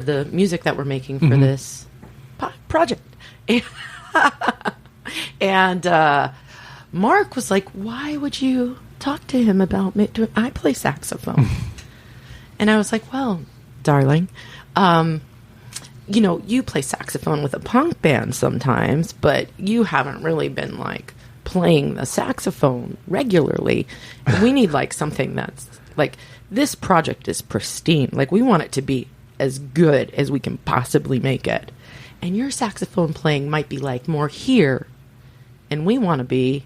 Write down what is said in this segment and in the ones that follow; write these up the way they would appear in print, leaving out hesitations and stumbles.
the music that we're making for this project. And Mark was like, why would you talk to him about me? I play saxophone. And I was like, well, darling, you play saxophone with a punk band sometimes, but you haven't really been like playing the saxophone regularly. And we need like something that's like, this project is pristine. Like, we want it to be as good as we can possibly make it. And your saxophone playing might be like more here, and we want to be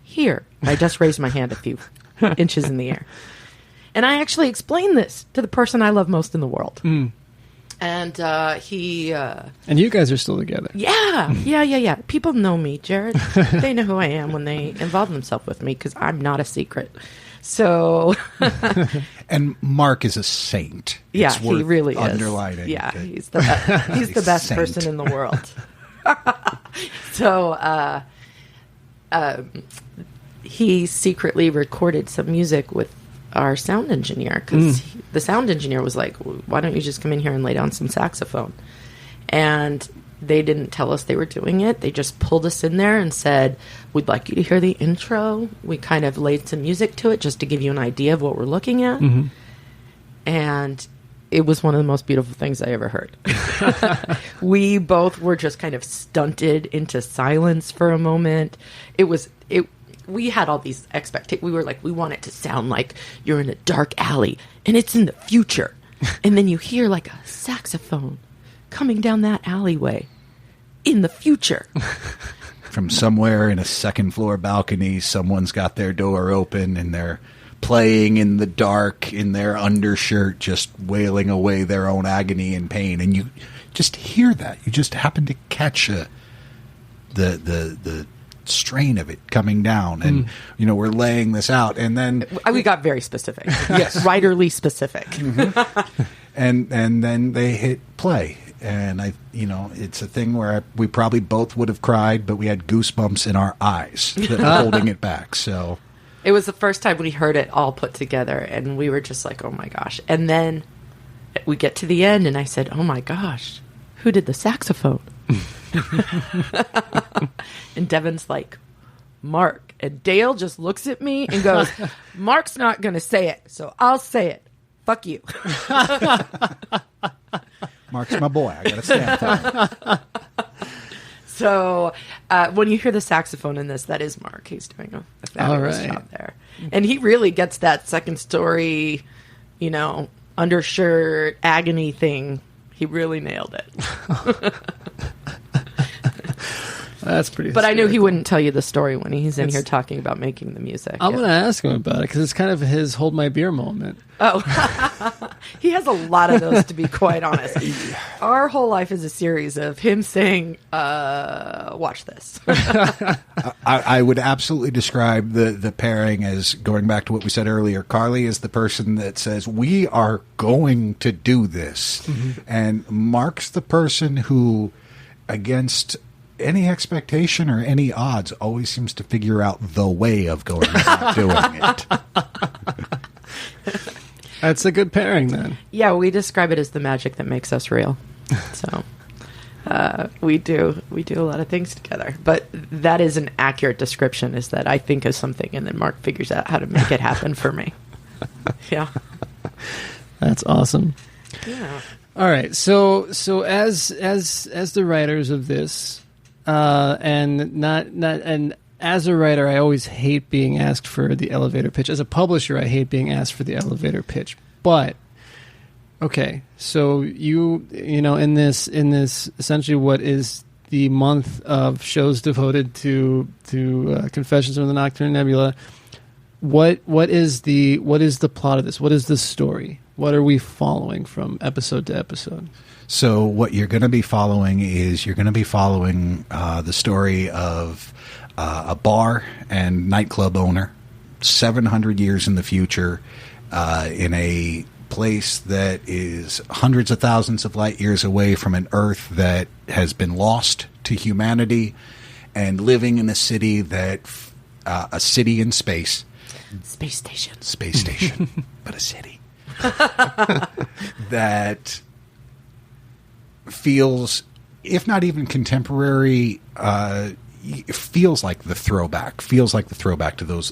here. I just raised my hand a few inches in the air. And I actually explained this to the person I love most in the world. And he... and you guys are still together. Yeah. People know me, Jared. They know who I am when they involve themselves with me, because I'm not a secret. So... And Mark is a saint. Yeah, he really is. Underlining. Yeah, he's the best person in the world. So he secretly recorded some music with our sound engineer, because the sound engineer was like, why don't you just come in here and lay down some saxophone? And they didn't tell us they were doing it. They just pulled us in there and said, we'd like you to hear the intro. We kind of laid some music to it just to give you an idea of what we're looking at. And it was one of the most beautiful things I ever heard. We both were just kind of stunted into silence for a moment. We had all these expectations. We were like, we want it to sound like you're in a dark alley and it's in the future. And then you hear like a saxophone coming down that alleyway in the future. From somewhere in a second floor balcony, someone's got their door open and they're playing in the dark in their undershirt, just wailing away their own agony and pain. And you just hear that. You just happen to catch the strain of it coming down. And, we're laying this out. And then... We got very specific. Yes. Writerly specific. And then they hit play. And it's a thing where we probably both would have cried, but we had goosebumps in our eyes holding it back. So it was the first time we heard it all put together, and we were just like, oh my gosh. And then we get to the end, and I said, oh my gosh, who did the saxophone? And Devin's like, Mark. And Dale just looks at me and goes, Mark's not going to say it, so I'll say it. Fuck you. Mark's my boy. I got to stand for him. So when you hear the saxophone in this, that is Mark. He's doing a fabulous job there. And he really gets that second story, undershirt, agony thing. He really nailed it. That's pretty. But I knew he wouldn't tell you the story when he's in here talking about making the music. I'm going to ask him about it, because it's kind of his hold my beer moment. Oh, he has a lot of those, to be quite honest. Our whole life is a series of him saying, watch this. I would absolutely describe the pairing as, going back to what we said earlier, Carly is the person that says, we are going to do this. And Mark's the person who, against any expectation or any odds, always seems to figure out the way of going about doing it. That's a good pairing, then. Yeah, we describe it as the magic that makes us real. So we do a lot of things together. But that is an accurate description, is that I think of something and then Mark figures out how to make it happen for me. Yeah. That's awesome. Yeah. All right. So as the writers of this, and as a writer, I always hate being asked for the elevator pitch. As a publisher, I hate being asked for the elevator pitch. But okay, so you know, in this essentially what is the month of shows devoted to Confessions from the Nocturne Nebula, what is the plot of this? What is the story? What are we following from episode to episode? So what you're going to be following is the story of a bar and nightclub owner 700 years in the future in a place that is hundreds of thousands of light years away from an Earth that has been lost to humanity, and living in a city a city in space. Space station. But a city. That feels, if not even contemporary, feels like the throwback. Feels like the throwback to those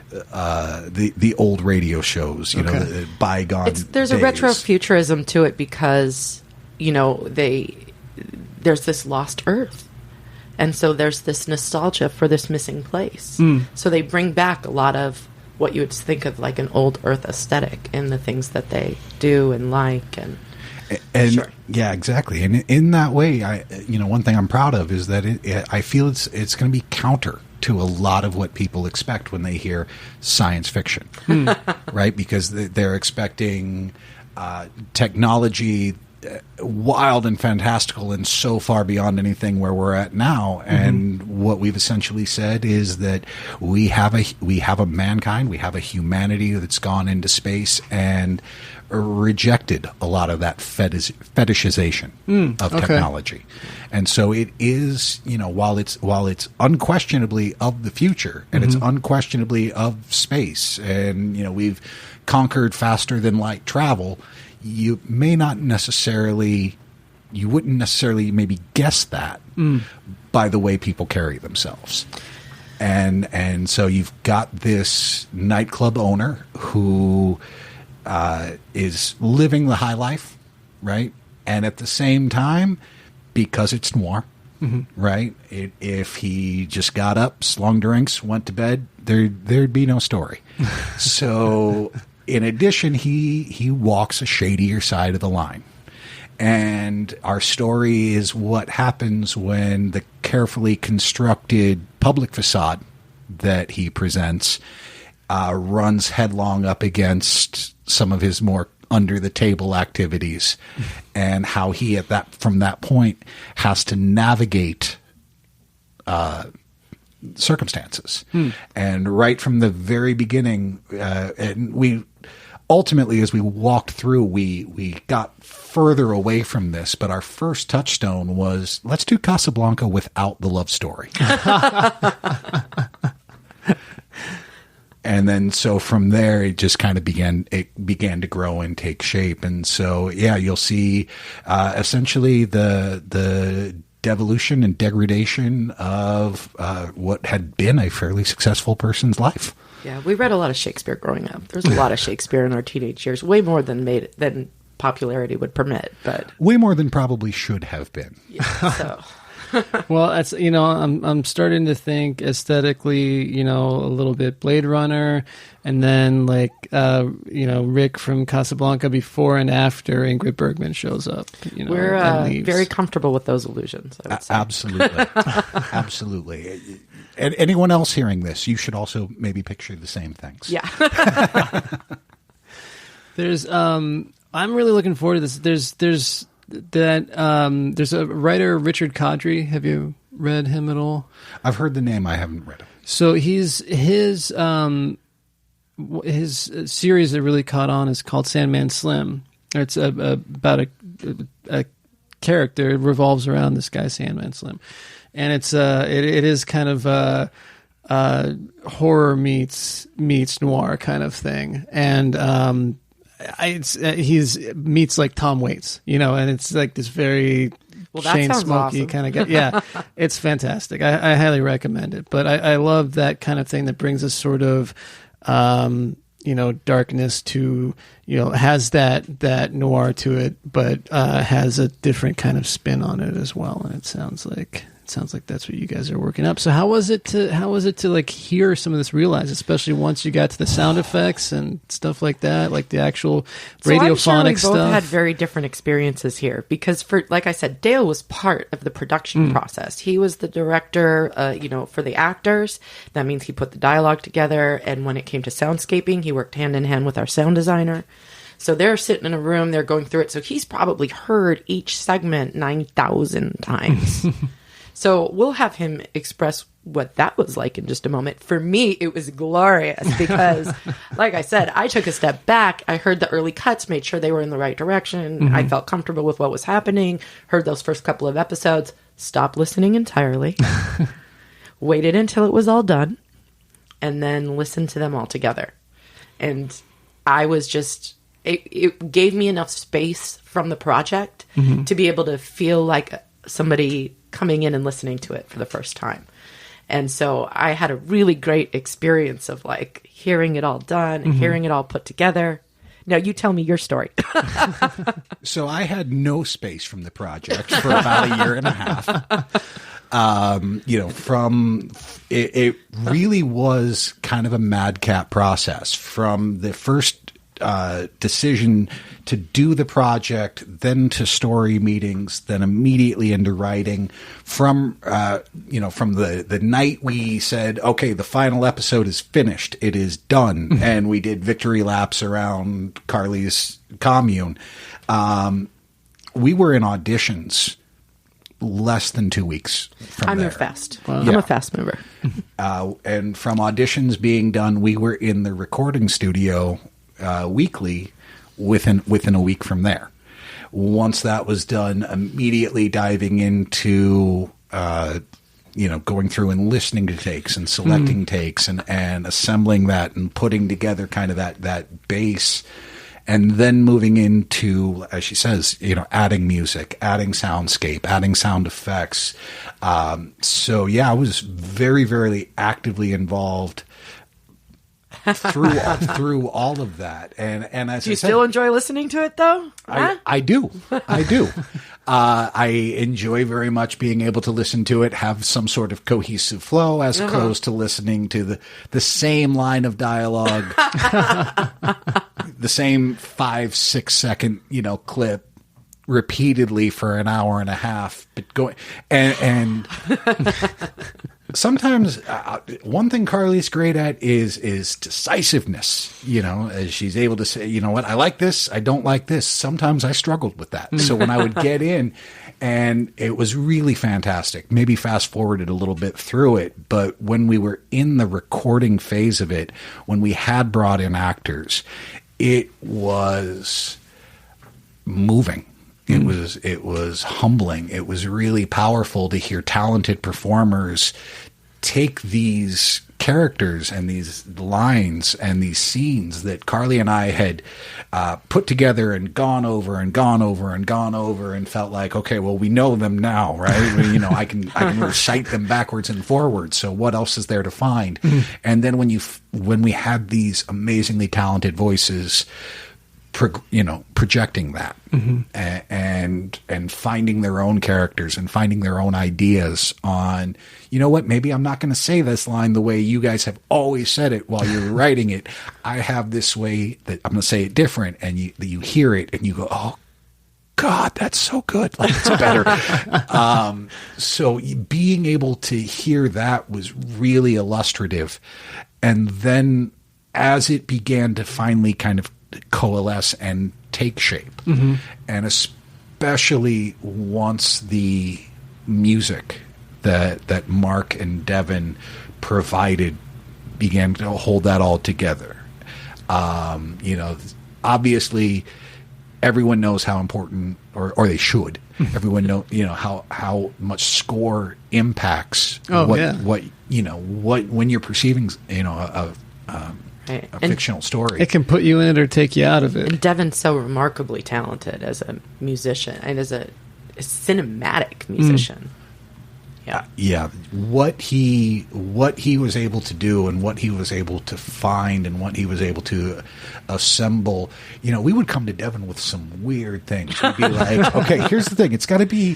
the old radio shows. You know, the bygone. There's days. a retrofuturism to it because there's this lost Earth. And so there's this nostalgia for this missing place. So they bring back a lot of what you would think of like an old Earth aesthetic in the things that they do and like. And sure. Yeah, exactly. And in that way, one thing I'm proud of is that I feel it's going to be counter to a lot of what people expect when they hear science fiction, right? Because they're expecting technology wild and fantastical and so far beyond anything where we're at now. And what we've essentially said is that we have a mankind, we have a humanity that's gone into space and rejected a lot of that fetishization of technology. And so it is, while it's unquestionably of the future and it's unquestionably of space, and we've conquered faster than light travel, you wouldn't necessarily maybe guess that by the way people carry themselves. And so you've got this nightclub owner who is living the high life, right? And at the same time, because it's noir, right? If he just got up, slung drinks, went to bed, there'd be no story. So in addition, he walks a shadier side of the line. And our story is what happens when the carefully constructed public facade that he presents runs headlong up against some of his more under-the-table activities, and how he, from that point, has to navigate circumstances. And right from the very beginning, and we ultimately, as we walked through, we got further away from this, but our first touchstone was, let's do Casablanca without the love story. And then, so from there, it just kind of began to grow and take shape. And so, yeah, you'll see essentially the devolution and degradation of what had been a fairly successful person's life. Yeah, we read a lot of Shakespeare growing up. There's a lot of Shakespeare in our teenage years, way more than popularity would permit, but way more than probably should have been. Yeah, so. Well, that's I'm starting to think aesthetically, a little bit Blade Runner, and then Rick from Casablanca before and after Ingrid Bergman shows up. We're very comfortable with those illusions, I would say. Absolutely, absolutely. And anyone else hearing this, you should also maybe picture the same things. Yeah. There's I'm really looking forward to this. There's a writer, Richard Kadri. Have you read him at all? I've heard the name. I haven't read him. So his series that really caught on is called Sandman Slim. It's about a character. It revolves around this guy Sandman Slim, and it is kind of horror meets noir kind of thing, and he's meets like Tom Waits, and it's like this very Shane Smokey awesome. kind of guy. Yeah, it's fantastic. I highly recommend it. But I love that kind of thing that brings a sort of darkness to has that noir to it, but has a different kind of spin on it as well. And it sounds like that's what you guys are working up. So how was it to like hear some of this realized, especially once you got to the sound effects and stuff like that, like the actual radiophonic stuff? We both had very different experiences here because, like I said, Dale was part of the production process. He was the director, for the actors. That means he put the dialogue together. And when it came to soundscaping, he worked hand in hand with our sound designer. So they're sitting in a room, they're going through it. So he's probably heard each segment 9,000 times. So we'll have him express what that was like in just a moment. For me, it was glorious because, like I said, I took a step back. I heard the early cuts, made sure they were in the right direction. I felt comfortable with what was happening, heard those first couple of episodes, stopped listening entirely, waited until it was all done, and then listened to them all together. And I was just it gave me enough space from the project to be able to feel like somebody coming in and listening to it for the first time. And so I had a really great experience of like hearing it all done and hearing it all put together. Now you tell me your story. So I had no space from the project for about a year and a half. It really was kind of a madcap process from the first decision to do the project, then to story meetings, then immediately into writing. From the night we said, okay, the final episode is finished, it is done, and we did victory laps around Carly's commune. We were in auditions less than 2 weeks from I'm there. your fast. Wow. I'm a fast mover. And from auditions being done, we were in the recording studio weekly within a week from there. Once that was done, immediately diving into going through and listening to takes and selecting takes and assembling that and putting together kind of that base, and then moving into, as she says, adding music, adding soundscape, adding sound effects. So yeah, I was very, very actively involved through all of that. And as Do you I said, still enjoy listening to it though? Huh? I do. I enjoy very much being able to listen to it, have some sort of cohesive flow, as opposed to listening to the same line of dialogue, the same 5-6 second, clip repeatedly for an hour and a half, but going and sometimes one thing Carly's great at is decisiveness, as she's able to say, you know what, I like this, I don't like this. Sometimes I struggled with that. So when I would get in, and it was really fantastic, maybe fast forwarded a little bit through it, but when we were in the recording phase of it, when we had brought in actors, it was moving. It was humbling. It was really powerful to hear talented performers take these characters and these lines and these scenes that Carly and I had put together and gone over and felt like, okay, well, we know them now, right? I can recite them backwards and forwards. So what else is there to find? And then when we had these amazingly talented voices, projecting that and finding their own characters and finding their own ideas on, maybe I'm not going to say this line the way you guys have always said it while you're writing it. I have this way that I'm going to say it different, and you hear it and you go, oh God, that's so good. Like, it's better. So being able to hear that was really illustrative. And then as it began to finally kind of coalesce and take shape, and especially once the music that Mark and Devin provided began to hold that all together. Obviously everyone knows how important, or they should, everyone know, how much score impacts when you're perceiving, a fictional story. It can put you in it or take you out of it. And Devin's so remarkably talented as a musician and as a cinematic musician. Yeah. What he was able to do and what he was able to find and what he was able to assemble. We would come to Devin with some weird things. We'd be like, okay, here's the thing. It's got to be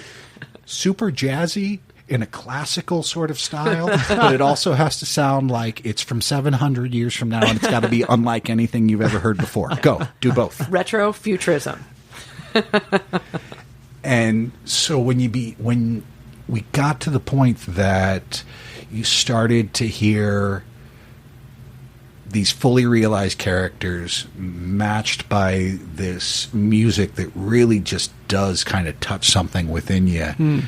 super jazzy in a classical sort of style, but it also has to sound like it's from 700 years from now, and it's got to be unlike anything you've ever heard before. Go, do both. Retro futurism. And so when we got to the point that you started to hear these fully realized characters matched by this music that really just does kind of touch something within you,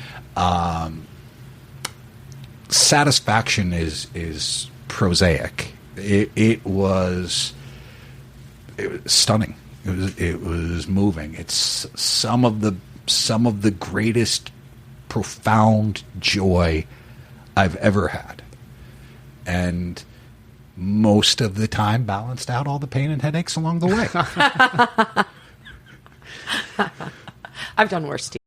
satisfaction is prosaic. It was stunning. It was moving. It's some of the greatest profound joy I've ever had. And most of the time balanced out all the pain and headaches along the way. I've done worse too.